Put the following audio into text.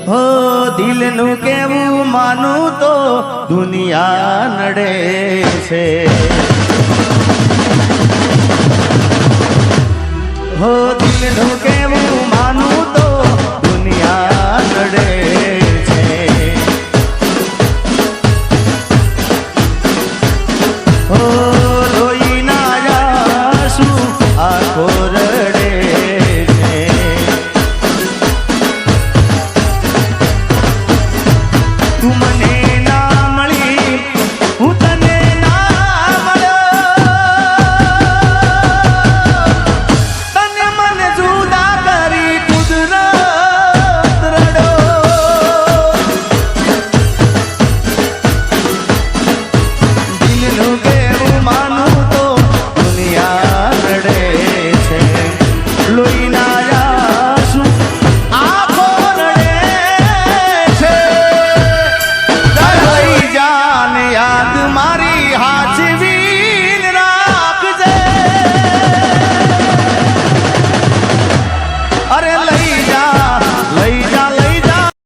હો દિલનું કેવું માનું તો દુનિયા નડે છે હો દિલનું કેવું માનું તો દુનિયા નડે છે હો રોઈના આંસુ આંખો રડે છે તું મને ના મળી હું તને ના મળ્યો તને મને જુદા કરી કુદરત રડો દિલનું કેવું માનું તો દુનિયા રડે છે લોહીના